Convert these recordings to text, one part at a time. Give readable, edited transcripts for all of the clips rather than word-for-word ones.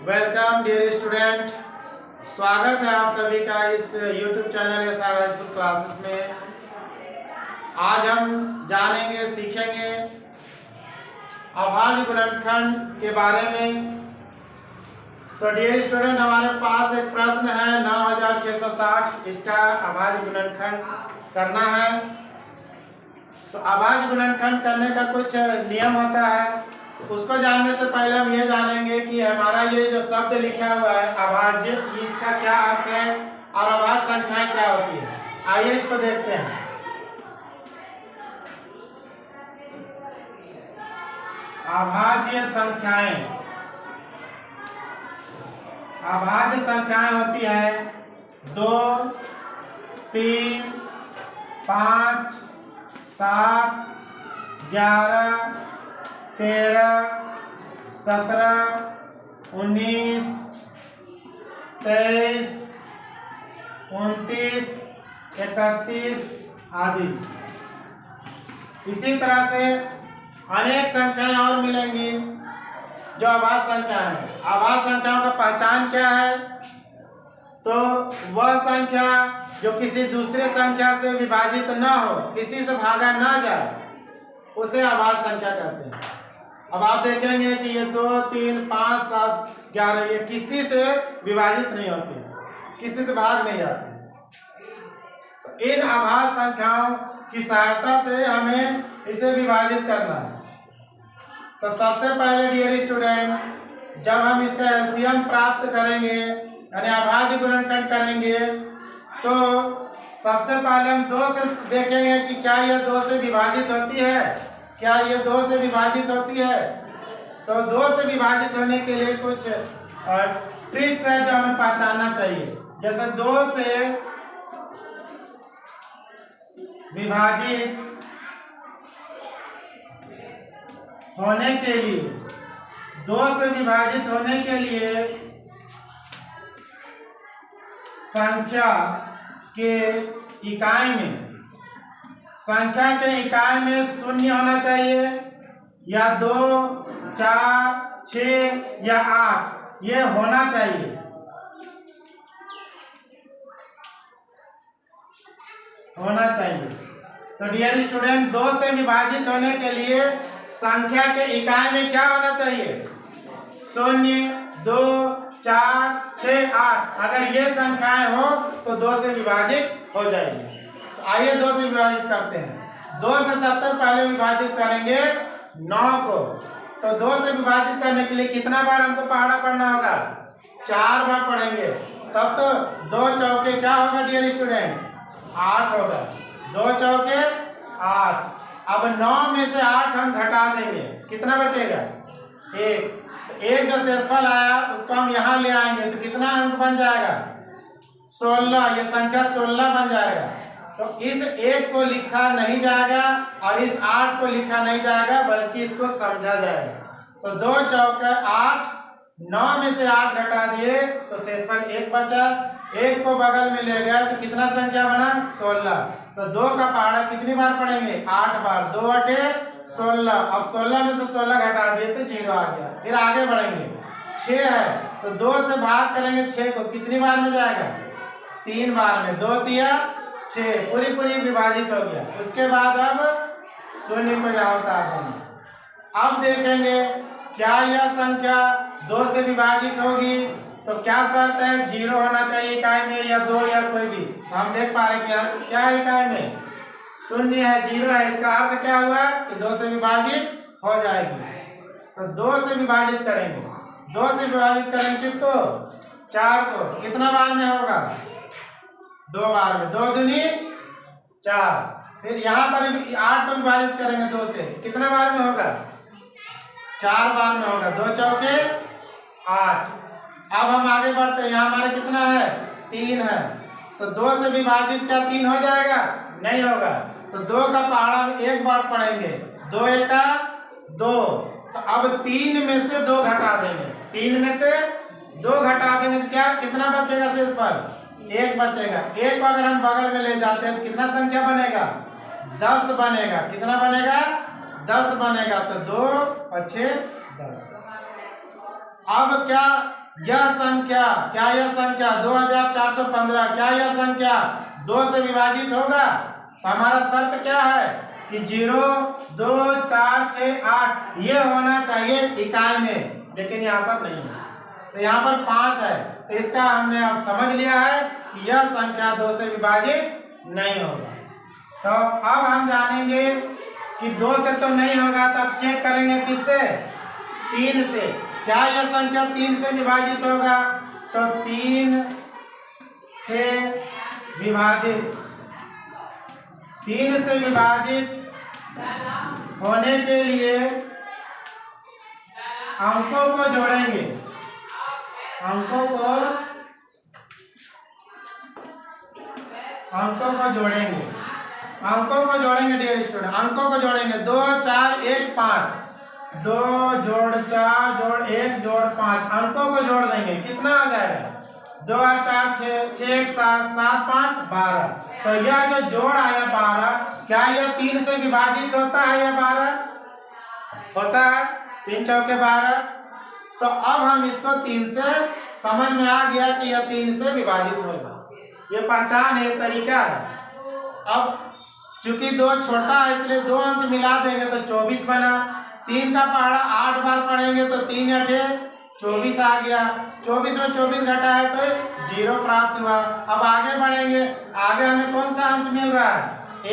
Welcome dear student, स्वागत है आप सभी का इस YouTube channel SR high school classes में। आज हम जानेंगे सीखेंगे अभाज्य गुणनखंड के बारे में। तो डियर स्टूडेंट, हमारे पास एक प्रश्न है 9660, इसका अभाज्य गुणनखंड करना है। तो अभाज्य गुणनखंड करने का कुछ नियम होता है, उसको जानने से पहले हम ये जानेंगे कि हमारा ये जो शब्द लिखा हुआ है अभाज्य, इसका क्या अर्थ है और अभाज्य संख्याएं क्या होती है। आइए इसको देखते हैं। अभाज्य संख्याएं, अभाज्य संख्याएं होती है 2, 3, 5, 7, 11, 13, 17, 19, 23, 29, 31 आदि। इसी तरह से अनेक संख्याएं और मिलेंगी जो अभाज्य संख्या है। अभाज्य संख्याओं का पहचान क्या है? तो वह संख्या जो किसी दूसरे संख्या से विभाजित न हो, किसी से भागा न जाए, उसे अभाज्य संख्या कहते हैं। अब आप देखेंगे कि ये 2, 3, 5, 7, 11 ये किसी से विभाजित नहीं होती, किसी से भाग नहीं जाती। तो इन अभाज्य संख्याओं की सहायता से हमें इसे विभाजित करना है। तो सबसे पहले डियर स्टूडेंट, जब हम इसका एलसीएम प्राप्त करेंगे यानी अभाज्य गुणनखंड करेंगे, तो सबसे पहले हम 2 से देखेंगे कि क्या यह 2 से विभाजित होती है, क्या ये 2 से विभाजित होती है। तो 2 से विभाजित होने के लिए कुछ ट्रिक्स है जो हमें पहचानना चाहिए। जैसे 2 से विभाजित होने के लिए, 2 से विभाजित होने के लिए संख्या के इकाई में, संख्या के इकाई में 0 होना चाहिए, या 2, 4, 6 या 8 ये होना चाहिए। होना चाहिए। तो डियर स्टूडेंट, 2 से विभाजित होने के लिए संख्या के इकाई में क्या होना चाहिए? 0, 2, 4, 6, 8। अगर ये संख्याएं हो तो 2 से विभाजित हो जाएगी। आइए 2 से विभाजित करते हैं। 2 से सबसे पहले विभाजित करेंगे 9 को। तो 2 से विभाजित करने के लिए कितना बार हमको पहाड़ा पढ़ना होगा? 4 बार पढ़ेंगे। तब तो 2 चौके क्या होगा डियर स्टूडेंट? 8 होगा। 2 चौके 8। अब 9 में से 8 हम घटा देंगे, कितना बचेगा? 1। तो 1 जो शेषफल आया उसको हम यहाँ ले आएंगे तो कितना अंक बन जाएगा? 16। ये संख्या 16 बन जाएगा। तो इस 1 को लिखा नहीं जाएगा और इस 8 को लिखा नहीं जाएगा, बल्कि इसको समझा जाएगा। तो 2 चौके 8, 9 में से 8 घटा दिए तो शेषफल 1 बचा। 1 को बगल में ले गया तो कितना संख्या बना? 16। तो 2 का पहाड़ा कितनी बार पढ़ेंगे? 8 बार। 2 8 16। अब 16 में से 16 घटा दिए तो 0 आ गया। फिर आगे बढ़ेंगे। 6 है तो 2 से भाग करेंगे 6 को, कितनी बार में जाएगा? 3 बार में। 2 तिया 6, पूरी विभाजित हो गया। उसके बाद अब 0 को यहाँ उतार देंगे। अब देखेंगे क्या यह संख्या 2 से विभाजित होगी, तो क्या शर्त है? 0 होना चाहिए इकाई में, या 2 या कोई भी। तो हम देख पा रहे हैं क्या है इकाई में? 0 है, 0 है। इसका अर्थ क्या हुआ कि 2 से विभाजित हो जाएगी। तो 2 से विभाजित करेंगे। 2 से विभाजित करेंगे किसको? 4 को। कितना बार में होगा? 2 बार में। 2 दूनी 4। फिर यहाँ पर 8 को विभाजित करेंगे 2 से, कितना बार में होगा? 4 बार में होगा। 2 चौके 8। अब हम आगे बढ़ते हैं। यहाँ हमारे कितना है? 3 है। तो 2 से विभाजित क्या 3 हो जाएगा? नहीं होगा। तो 2 का पहाड़ा 1 बार पढ़ेंगे। 2 एका 2। तो अब 3 में से 2 घटा देंगे। 3 में से 2 घटा देंगे तो क्या कितना बचेगा? शेषफल 1 बचेगा। 1 को अगर हम बगल में ले जाते हैं तो कितना संख्या बनेगा? 10 बनेगा। कितना बनेगा? 10 बनेगा। तो 2 और 6 10। अब क्या यह संख्या, क्या यह संख्या 2415, क्या यह संख्या 2 से विभाजित होगा? तो हमारा शर्त क्या है कि 0, 2, 4, 6, 8 ये होना चाहिए इकाई में, लेकिन यहाँ पर नहीं है। तो यहाँ पर 5 है, तो इसका हमने अब समझ लिया है कि यह संख्या 2 से विभाजित नहीं होगा। तो अब हम जानेंगे कि 2 से तो नहीं होगा, तो अब चेक करेंगे किससे? 3 से। क्या यह संख्या 3 से विभाजित होगा? तो 3 से विभाजित, 3 से विभाजित होने के लिए अंकों को जोड़ेंगे, अंकों को जोड़ेंगे, अंकों को जोड़ेंगे डियर स्टूडेंट, अंकों को जोड़ेंगे 2, 4, 1, 5, 2 जोड़ 4 जोड़ 1 जोड़ 5, अंकों को जोड़ देंगे। कितना आ जाएगा? 2 और 4 6, 6 1 7, 7 5 12। तो यह जो जोड़ आया 12, क्या यह 3 से विभाजित होता है? यह 12 होता है, 3 चौके 12। तो अब हम इसको 3 से समझ में आ गया कि यह 3 से विभाजित होगा, ये पहचान है, तरीका है। अब चूंकि 2 छोटा है इसलिए 2 अंक मिला देंगे तो 24 बना। 3 का पहाड़ा 8 बार पढ़ेंगे तो 3 8 24 आ गया। 24 में 24 घटा है तो 0 प्राप्त हुआ। अब आगे बढ़ेंगे, आगे हमें कौन सा अंक मिल रहा है?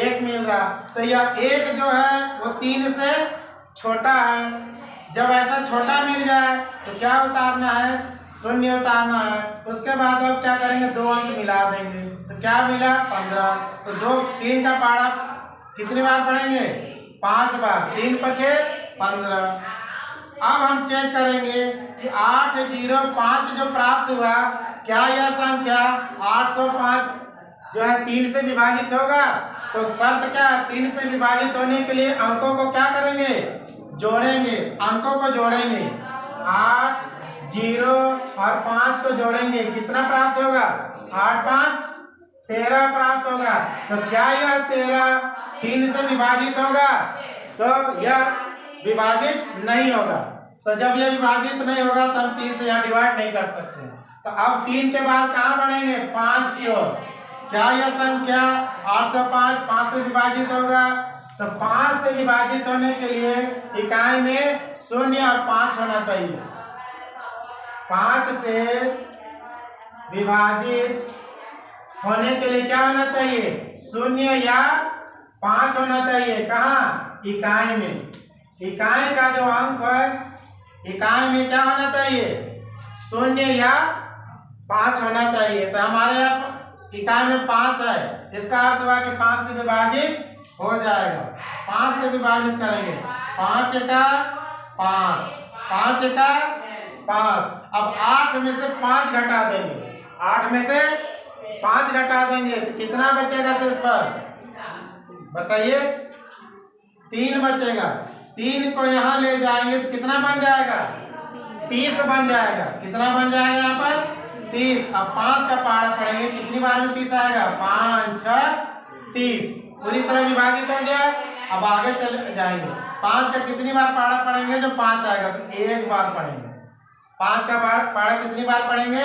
1 मिल रहा। तो यह 1 जो है वो 3 से छोटा है। जब ऐसा छोटा मिल जाए तो क्या उतारना है? 0 उतारना है। उसके बाद अब क्या करेंगे? 2 अंक मिला देंगे तो क्या मिला? 15। तो 3 का पहाड़ा कितनी बार पढ़ेंगे? 5 बार। 3 पछे 15। अब हम चेक करेंगे कि 805 जो प्राप्त हुआ, क्या यह संख्या 805 जो है 3 से विभाजित होगा? तो शर्त क्या है? 3 से विभाजित होने के लिए अंकों को क्या करेंगे? जोड़ेंगे, अंकों को जोड़ेंगे। 8 0 और 5 को जोड़ेंगे, कितना प्राप्त होगा? 8 5 13 प्राप्त होगा। तो क्या यह 13 3 से विभाजित होगा? तो यह विभाजित नहीं होगा। तो जब यह विभाजित नहीं होगा तो हम 3 से यहाँ डिवाइड नहीं कर सकते। तो अब 3 के बाद कहाँ बढ़ेंगे? 5 की ओर। क्या यह संख्या 805 5 से विभाजित होगा? तो 5 से विभाजित होने के लिए इकाई में 0 और 5 होना चाहिए। 5 से विभाजित होने के लिए क्या होना चाहिए? 0 या 5 होना चाहिए। कहाँ? इकाई में। इकाई का जो अंक है, इकाई में क्या होना चाहिए? 0 या 5 होना चाहिए। तो हमारे यहाँ इकाई में 5 है, इसका अर्थ हुआ कि 5 से विभाजित हो जाएगा। 5 से विभाजित करेंगे, 5 का 5, 5 का 5। अब 8 में से 5 घटा देंगे, 8 में से 5 घटा देंगे तो कितना बचेगा शेष पर? बताइए। 3 बचेगा। 3 को यहाँ ले जाएंगे तो कितना बन जाएगा? 30 बन जाएगा। कितना बन जाएगा यहाँ पर? 30। अब 5 का पहाड़ा पढ़ेंगे, कितनी बार में 30 आएगा? 5 6 30। पूरी तरह विभाजित हो गया। अब आगे चले जाएंगे, 5 का कितनी बार पहाड़ा पढ़ेंगे? जो 5 आएगा तो 1 बार पढ़ेंगे। 5 का पहाड़ा कितनी बार पढ़ेंगे?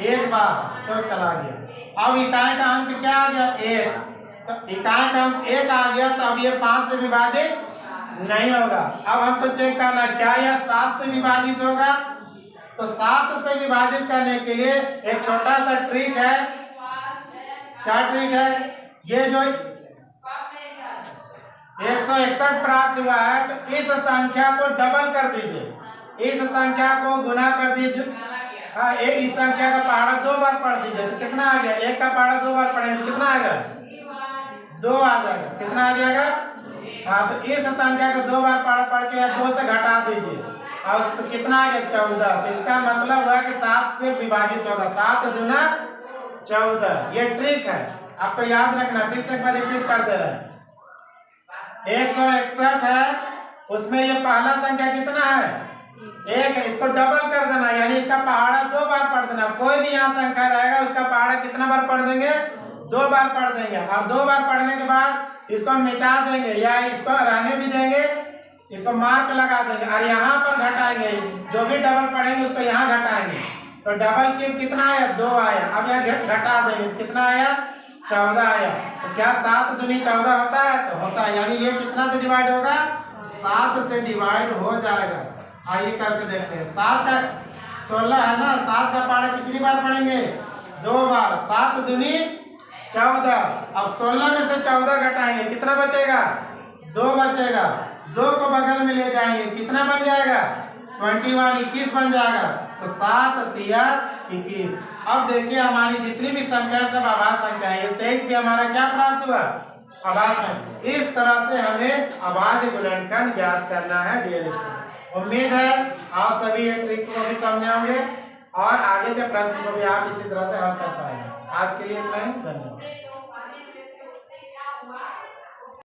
1 बार। तो चला गया। अब इकाई का अंक क्या आ गया? 1। तो इकाई का अंक 1 आ गया, तो अब ये 5 से विभाजित नहीं होगा। अब हमको चेक करना है क्या यह 7 से विभाजित होगा? तो 7 से विभाजित करने के लिए एक छोटा सा ट्रिक है। क्या ट्रिक है? ये जो 161 प्राप्त हुआ है तो इस संख्या को डबल कर दीजिए, इस संख्या को गुना कर दीजिए। हाँ, इस संख्या का पहाड़ा 2 बार पढ़ दीजिए तो कितना आ गया? 1 का पहाड़ा 2 बार पढ़ेंगे तो कितना आएगा? 2 आ जाएगा। कितना आ जाएगा? हाँ, तो इस संख्या को 2 बार पढ़ के 2 से घटा दीजिए और तो कितना आ गया? 14। तो इसका मतलब हुआ कि 7 से विभाजित होगा। 7 दूना 14। ये ट्रिक है, आपको याद रखना। फिर से एक बार रिपीट कर दे रहे हैं। 161 है, उसमें ये पहला संख्या कितना है? 1 है। इसको डबल कर देना, यानी इसका पहाड़ा 2 बार पढ़ देना। कोई भी यहाँ संख्या रहेगा उसका पहाड़ा कितना बार पढ़ देंगे? 2 बार पढ़ देंगे। और 2 बार पढ़ने के बाद इसको मिटा देंगे या इसको रहने भी देंगे, इसको मार्क लगा देंगे और यहाँ पर घटाएंगे। जो भी डबल पढ़ेंगे उसको यहाँ घटाएंगे तो डबल क्यूब कितना आया 2 आया। अब यहाँ घटा देंगे कितना आया 14 आया। तो क्या 7 दूनी 14 होता है? तो होता है, यानी ये कितना से डिवाइड होगा 7 से डिवाइड हो जाएगा। आइए करके देखते हैं। 7 का 16 है ना, 7 का पारा कितनी बार पढ़ेंगे 2 बार। 7 दूनी 14। अब 16 में से 14 घटाएंगे कितना बचेगा 2 बचेगा। 2 को बगल में ले जाएंगे कितना बन जाएगा 21 21 बन जाएगा। तो 7 तिया 21। अब देखिए हमारी जितनी भी संख्या सब आभाज्य संख्या है, 23 भी हमारा क्या प्राप्त हुआ आभाज्य संख्या। इस तरह से हमें अभाज्य गुणनखंड ज्ञात करना है डियर स्टूडेंट। उम्मीद है आप सभी ये ट्रिक को भी समझेंगे और आगे के प्रश्न को भी आप इसी तरह से हल कर पाएंगे। आज के लिए इतना ही, धन्यवाद।